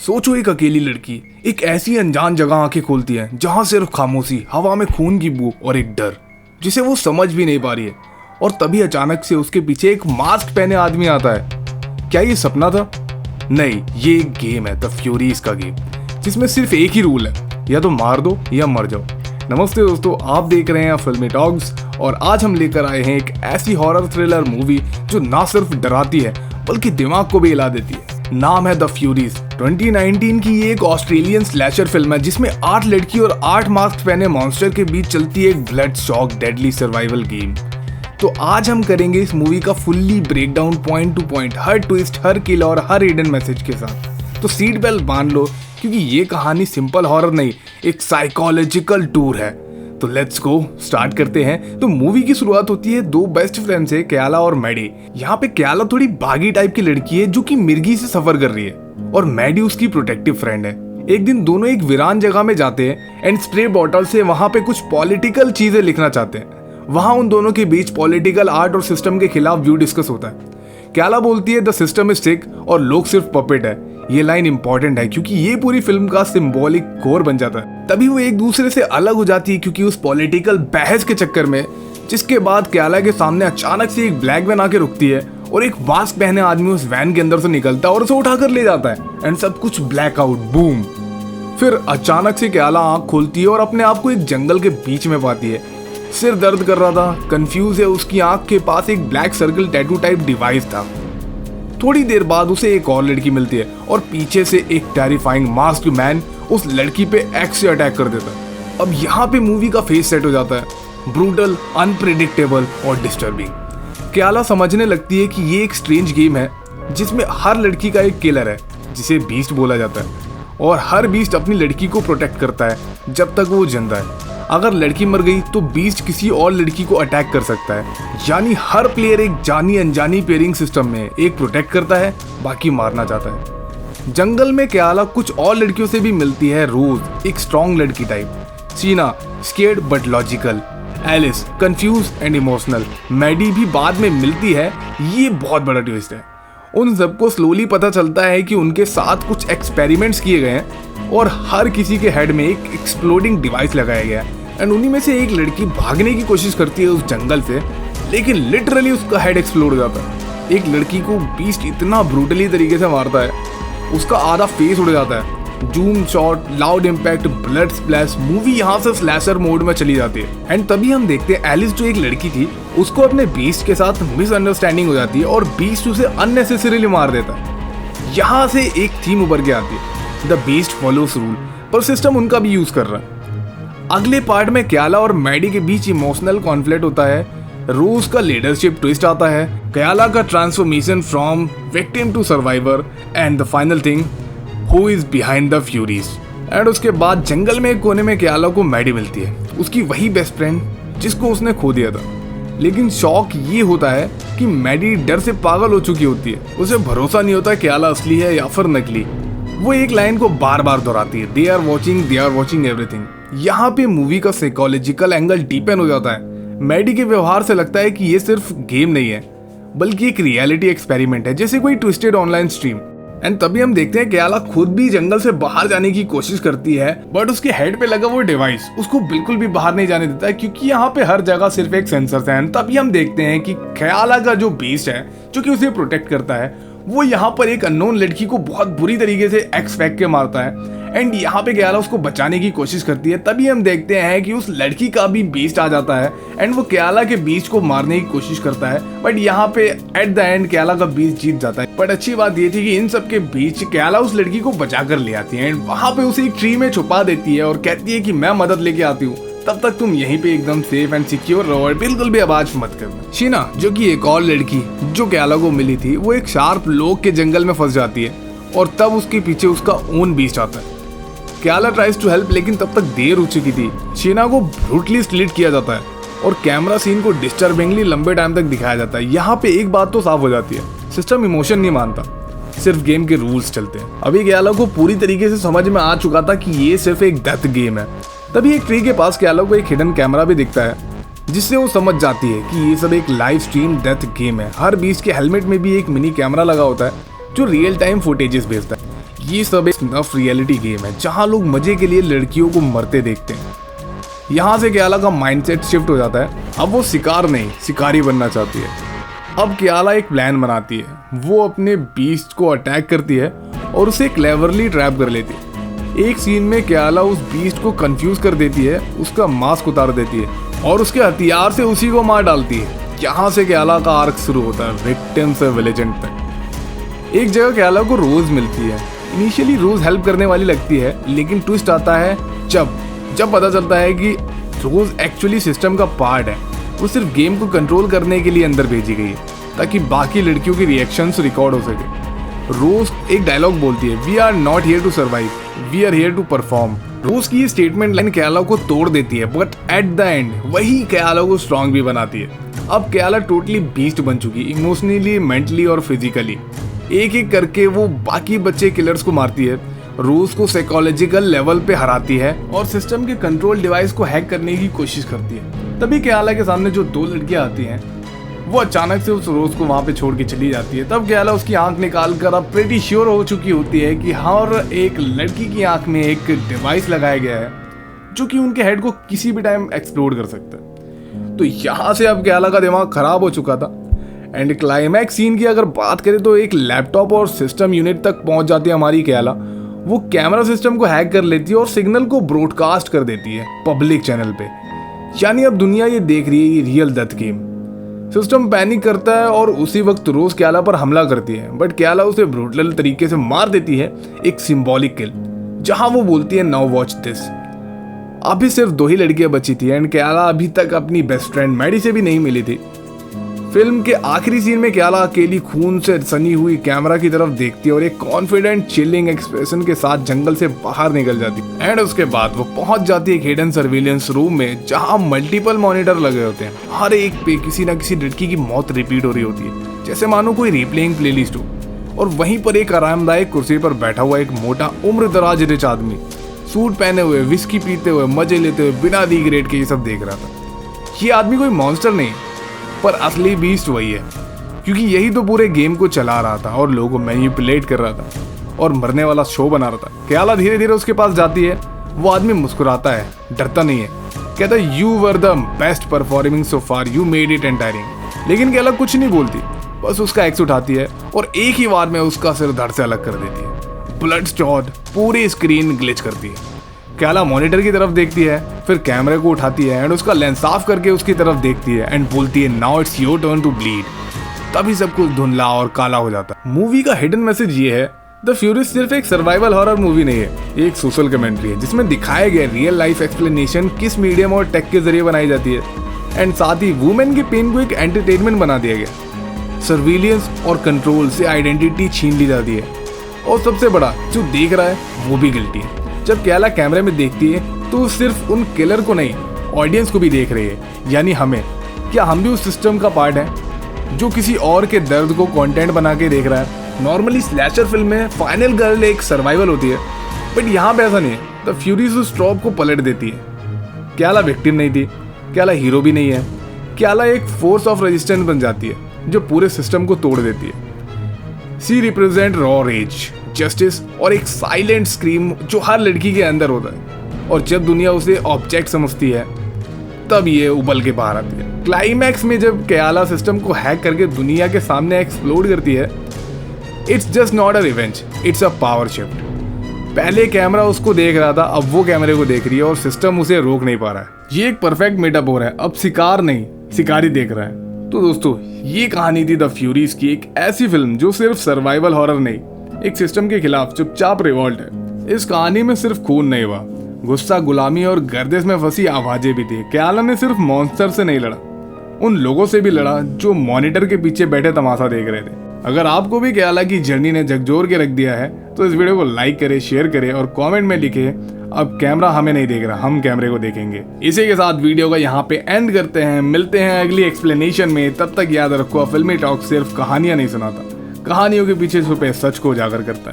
सोचो एक अकेली लड़की एक ऐसी अनजान जगह आंखें खोलती है जहां सिर्फ खामोशी, हवा में खून की बू और एक डर जिसे वो समझ भी नहीं पा रही है। और तभी अचानक से उसके पीछे एक मास्क पहने आदमी आता है। क्या ये सपना था? नहीं, ये एक गेम है, द फ्यूरीज का गेम, जिसमें सिर्फ एक ही रूल है, या तो मार दो या मर जाओ। नमस्ते दोस्तों, आप देख रहे हैं फिल्मी टॉक्स और आज हम लेकर आए हैं एक ऐसी हॉरर थ्रिलर मूवी जो ना सिर्फ डराती है बल्कि दिमाग को भी हिला देती है। नाम है द फ्यूरीज। 2019 की ये एक ऑस्ट्रेलियन स्लैशर फिल्म है जिसमें 8 लड़की और 8 मास्क पहने मॉन्स्टर के बीच चलती है एक blood shock deadly survival game. तो आज हम करेंगे इस मूवी का fully breakdown point to point, हर ट्विस्ट, हर किल और हर हिडन मैसेज के साथ। तो सीट बेल्ट बांध लो क्योंकि ये कहानी सिंपल हॉरर नहीं, एक साइकोलॉजिकल टूर है। तो लेट्स गो, स्टार्ट करते हैं। तो मूवी की शुरुआत होती है दो बेस्ट फ्रेंड से, क्याला और मैडी। यहाँ पे क्याला थोड़ी बागी टाइप की लड़की है जो कि मिर्गी से सफर कर रही है और मैडी उसकी प्रोटेक्टिव फ्रेंड है। एक दिन दोनों एक वीरान जगह में जाते हैं एंड स्प्रे बॉटल से वहां पे कुछ पॉलिटिकल चीजें लिखना चाहते हैं। वहां उन दोनों के बीच पॉलिटिकल आर्ट और सिस्टम के खिलाफ व्यू डिस्कस होता है। क्याला बोलती है द सिस्टम इज सिक और लोग सिर्फ पपेट है। ये लाइन इंपॉर्टेंट है क्योंकि ये पूरी फिल्म का सिंबॉलिक कोर बन जाता है। तभी वो एक दूसरे से अलग हो जाती है क्योंकि उस पॉलिटिकल बहस के चक्कर में, जिसके बाद क्याला के सामने अचानक से एक ब्लैक वैन आके रुकती है और एक मास्क पहने आदमी उस वैन के अंदर से निकलता है और उसे उठाकर ले जाता है एंड सब कुछ ब्लैक आउट, बूम। फिर अचानक से क्याला आंख खोलती है और अपने आप को एक जंगल के बीच में पाती है। सिर दर्द कर रहा था, कंफ्यूज है, उसकी आंख के पास एक black circle tattoo type device था। थोड़ी देर बाद उसे एक और लड़की मिलती है और पीछे से एक टेरिफाइंग मास्क्ड मैन उस लड़की पे एक्स से अटैक कर देता है। अब यहाँ पे मूवी का फेस सेट हो जाता है, ब्रूटल, अनप्रेडिक्टेबल और डिस्टर्बिंग। क्याला समझने लगती है कि ये एक स्ट्रेंज गेम है जिसमें हर लड़की का एक किलर है जिसे बीस्ट बोला जाता है और हर बीस्ट अपनी लड़की को प्रोटेक्ट करता है जब तक वो जिंदा है। अगर लड़की मर गई तो बीस्ट किसी और लड़की को अटैक कर सकता है। यानी हर प्लेयर एक जानी अनजानी पेयरिंग सिस्टम में एक प्रोटेक्ट करता है, बाकी मारना चाहता है। जंगल में क्याला कुछ और लड़कियों से भी मिलती है। रोज एक स्ट्रॉन्ग लड़की type, Sina scared but logical, Alice confuse and emotional, Maddie भी बाद में मिलती है। ये बहुत बड़ा ट्विस्ट है। उन सबको स्लोली पता चलता है कि उनके साथ कुछ एक्सपेरिमेंट्स किए गए हैं और हर किसी के हेड में एक एक्सप्लोडिंग डिवाइस लगाया गया है। एंड उन्हीं में से एक लड़की भागने की कोशिश करती है उस जंगल से, लेकिन लिटरली उसका हेड एक्सप्लोड हो जाता है। एक लड़की को बीस्ट इतना ब्रूटली तरीके से मारता है, उसका आधा फेस उड़ जाता है। Zoom shot, loud impact, blood splash. Movie यहाँ से स्लैशर मोड में चली जाती है। एंड तभी हम देखते हैं एलिस जो एक लड़की थी उसको अपने बीस्ट के साथ मिसअंडरस्टैंडिंग हो जाती है और बीस्ट उसे अननेसेसरीली मार देता है। यहाँ से एक थीम उभर के आती है, द बीस्ट फॉलोस रूल, पर सिस्टम उनका भी यूज कर रहा है। अगले पार्ट में क्याला और मैडी के बीच इमोशनल कॉन्फ्लिक्ट होता है। रोज का लीडरशिप ट्विस्ट आता है, क्याला का transformation from victim to survivor and the final thing, who is behind the Furies. And उसके बाद जंगल में एक कोने में क्याला को मैडी मिलती है, उसकी वही बेस्ट फ्रेंड जिसको उसने खो दिया था। लेकिन शॉक ये होता है कि मैडी डर से पागल हो चुकी होती है। उसे भरोसा नहीं होता क्याला असली है या फिर नकली। वो एक लाइन को बार बार दोहराती है, दे आर वॉचिंग एवरीथिंग। यहाँ पे मूवी का साइकोलॉजिकल एंगल डीपन हो जाता है। मैडी के व्यवहार से लगता है कि ये सिर्फ गेम नहीं है बल्कि एक रियलिटी एक्सपेरिमेंट है, जैसे कोई ट्विस्टेड ऑनलाइन स्ट्रीम। एंड तभी हम देखते हैं क्याला खुद भी जंगल से बाहर जाने की कोशिश करती है, बट उसके हेड पे लगा वो डिवाइस उसको बिल्कुल भी बाहर नहीं जाने देता है क्योंकि यहाँ पे हर जगह सिर्फ एक सेंसर है। तभी हम देखते हैं कि क्याला का जो बीस्ट है जो कि उसे प्रोटेक्ट करता है, वो यहाँ पर एक अननोन लड़की को बहुत बुरी तरीके से एक्स फेंक के मारता है। एंड यहाँ पे क्याला उसको बचाने की कोशिश करती है। तभी हम देखते हैं कि उस लड़की का भी बीस्ट आ जाता है एंड वो क्याला के बीस्ट को मारने की कोशिश करता है, बट यहाँ पे एट द एंड क्याला का बीस्ट जीत जाता है। बट अच्छी बात ये थी कि इन सब के बीच क्याला उस लड़की को बचा कर ले आती है एंड वहां पे उसे एक ट्री में छुपा देती है और कहती है कि मैं मदद लेके आती हूँ, तब तक तुम यहीं पे एकदम सेफ एंड सिक्योर रहो और बिल्कुल भी आवाज मत करना। शीना जो कि एक और लड़की जो क्याला को मिली थी, वो एक शार्प लोग के जंगल में फंस जाती है और तब उसके पीछे उसका ओन बीस्ट आता है। क्याला ट्राइज टू हेल्प लेकिन तब तक देर हो चुकी थी। शीना को ब्रूटली स्लिट किया जाता है और कैमरा सीन को डिस्टर्बिंगली लंबे टाइम तक दिखाया जाता है। यहाँ पे एक बात तो साफ हो जाती है, सिस्टम इमोशन नहीं मानता, सिर्फ गेम के रूल्स चलते हैं। अभी क्याला को पूरी तरीके से समझ में आ चुका था कि ये सिर्फ एक डेथ गेम है। तभी एक ट्री के पास क्याला को एक हिडन कैमरा भी दिखता है जिससे वो समझ जाती है कि ये सब एक लाइव स्ट्रीम डेथ गेम है। हर बीस्ट के हेलमेट में भी एक मिनी कैमरा लगा होता है जो रियल टाइम फुटेजेस भेजता है। ये सब एक स्नफ रियलिटी गेम है जहाँ लोग मजे के लिए लड़कियों को मरते देखते हैं। यहाँ से क्याला का माइंडसेट शिफ्ट हो जाता है। अब वो शिकार नहीं, शिकारी बनना चाहती है। अब क्याला एक प्लान बनाती है। वो अपने बीस्ट को अटैक करती है और उसे क्लेवरली ट्रैप कर लेती है। एक सीन में क्याला उस बीस्ट को कंफ्यूज कर देती है, उसका मास्क उतार देती है और उसके हथियार से उसी को मार डालती है। यहाँ से क्याला का आर्क शुरू होता है, विक्टिम से विलेजेंड तक। एक जगह क्याला को रोज मिलती है। इनिशियली रोज हेल्प करने वाली लगती है, लेकिन ट्विस्ट आता है जब पता चलता है कि रोज एक्चुअली सिस्टम का पार्ट है। वो सिर्फ गेम को कंट्रोल करने के लिए अंदर भेजी गई है ताकि बाकी लड़कियों के रिएक्शंस रिकॉर्ड हो सके। रोज एक डायलॉग बोलती है, we are not here to survive, we are here to perform. Rose की ये स्टेटमेंट लाइन क्याला को तोड़ देती है, बट एट द एंड वही क्याला को स्ट्रांग भी बनाती है। अब क्याला टोटली बीस्ट बन चुकी, इमोशनली, मेंटली और फिजिकली। एक एक करके वो बाकी बच्चे किलर्स को मारती है, रोज को साइकोलॉजिकल लेवल पे हराती है और सिस्टम के कंट्रोल डिवाइस को हैक करने की कोशिश करती है। तभी क्याला के सामने जो दो लड़कियां आती हैं, वो अचानक से उस रोज को वहां पे छोड़ के चली जाती है। तब क्याला उसकी आंख निकाल कर अब प्रेटी श्योर हो चुकी होती है कि हर एक लड़की की आंख में एक डिवाइस लगाया गया है जो कि उनके हेड को किसी भी टाइम एक्सप्लोड कर सकता है। तो यहाँ से अब क्याला का दिमाग खराब हो चुका था। एंड क्लाइमैक्स सीन की अगर बात करें तो एक लैपटॉप और सिस्टम यूनिट तक पहुंच जाती है हमारी क्याला। वो कैमरा सिस्टम को हैक कर लेती है और सिग्नल को ब्रॉडकास्ट कर देती है पब्लिक चैनल पे। यानी अब दुनिया ये देख रही है ये real death game. System panic करता है और उसी वक्त रोज क्याला पर हमला करती है, बट क्याला उसे ब्रूटल तरीके से मार देती है, एक सिंबॉलिक किल, जहां वो बोलती है नाउ वॉच दिस। अभी सिर्फ 2 ही लड़कियां बची थी एंड क्याला अभी तक अपनी बेस्ट फ्रेंड मैडी से भी नहीं मिली थी। फिल्म के आखिरी सीन में क्याला अकेली खून से सनी हुई कैमरा की तरफ देखती है और एक कॉन्फिडेंट चिलिंग एक्सप्रेशन के साथ जंगल से बाहर निकल जाती है। एंड उसके बाद वो पहुंच जाती है एक हिडन सर्विलेंस रूम में जहां मल्टीपल मॉनिटर लगे होते हैं। हर एक पे किसी ना किसी लड़की की मौत रिपीट हो रही होती है, जैसे मानो कोई रिप्लेइंग प्लेलिस्ट हो। और वहीं पर एक आरामदायक कुर्सी पर बैठा हुआ एक मोटा उम्र दराज रिच आदमी सूट पहने हुए, विस्की पीते हुए, मजे लेते हुए, बिना दी ग्रेड के ये सब देख रहा था। ये आदमी कोई मॉन्स्टर नहीं, पर असली बीस्ट वही है, क्योंकि यही तो पूरे गेम को चला रहा था और लोगों को मैनिपुलेट कर रहा था और मरने वाला शो बना रहा था। क्याला धीरे धीरे उसके पास जाती है। वो आदमी मुस्कुराता है, डरता नहीं है, कहता है you were the best performing so far, you made it entertaining. लेकिन क्याला कुछ नहीं बोलती, बस उसका एक्स उठाती है और एक ही बार में उसका सिर धड़ से अलग कर देती है। ब्लड स्टॉर्ड पूरी स्क्रीन ग्लिच करती है। क्याला मॉनिटर की तरफ देखती है, फिर कैमरे को उठाती है एंड उसका लेंस साफ करके उसकी तरफ देखती है एंड बोलती है now it's your turn to bleed. तभी सब कुछ धुंधला और काला हो जाता है। मूवी का हिडन मैसेज ये है, द फ्यूरीज सिर्फ एक सर्वाइवल हॉरर मूवी नहीं है, एक सोशल कमेंट्री है जिसमें दिखाया गया रियल लाइफ एक्सप्लेनेशन किस मीडियम और टेक के जरिए बनाई जाती है। एंड साथ ही वुमेन के पेन को एक एंटरटेनमेंट बना दिया गया। सर्विलियंस और कंट्रोल से आइडेंटिटी छीन ली जाती है और सबसे बड़ा, जो देख रहा है वो भी गिल्टी है। जब क्याला कैमरे में देखती है तो वो सिर्फ उन किलर को नहीं, ऑडियंस को भी देख रही है, यानी हमें। क्या हम भी उस सिस्टम का पार्ट हैं जो किसी और के दर्द को कंटेंट बना के देख रहा है? नॉर्मली स्लैशर फिल्म में फाइनल गर्ल एक सर्वाइवल होती है, बट यहाँ पे ऐसा नहीं है। द फ्यूरीज उस ट्रॉप को पलट देती है। क्याला विक्टिम नहीं थी, क्याला हीरो भी नहीं है, क्याला एक फोर्स ऑफ रेजिस्टेंस बन जाती है जो पूरे सिस्टम को तोड़ देती है। सी रिप्रेजेंट रॉ रेज, जस्टिस और एक साइलेंट स्क्रीम जो हर लड़की के अंदर होता है। और जब दुनिया उसे ऑब्जेक्ट समझती है तब ये उबल के बाहर आती है। क्लाइमैक्स में जब क्याला सिस्टम को हैक करके दुनिया के सामने एक्सप्लोड करती है, it's just not a revenge, it's a power shift. पहले कैमरा उसको देख रहा था, अब वो कैमरे को देख रही है और सिस्टम उसे रोक नहीं पा रहा है। ये एक परफेक्ट मेटाफोर है। अब शिकार नहीं, शिकारी देख रहा है। तो दोस्तों, ये कहानी थी द फ्यूरीज की, एक ऐसी फिल्म जो सिर्फ सर्वाइवल हॉरर नहीं, एक सिस्टम के खिलाफ चुपचाप रिवॉल्ट है। इस कहानी में सिर्फ खून नहीं हुआ, गुस्सा, गुलामी और गर्दिश में फंसी आवाजें भी थी। क्याला ने सिर्फ मॉन्स्टर से नहीं लड़ा, उन लोगों से भी लड़ा जो मॉनिटर के पीछे बैठे तमाशा देख रहे थे। अगर आपको भी क्याला की जर्नी ने झकझोर के रख दिया है तो इस वीडियो को लाइक करें, शेयर करें और कमेंट में लिखे अब कैमरा हमें नहीं देख रहा, हम कैमरे को देखेंगे। इसी के साथ वीडियो का यहाँ पे एंड करते हैं। मिलते हैं अगली एक्सप्लेनेशन में। तब तक याद रखो, फिल्मी टॉक सिर्फ कहानियां नहीं सुनाता, कहानियों के पीछे छुपे सच को उजागर करता है।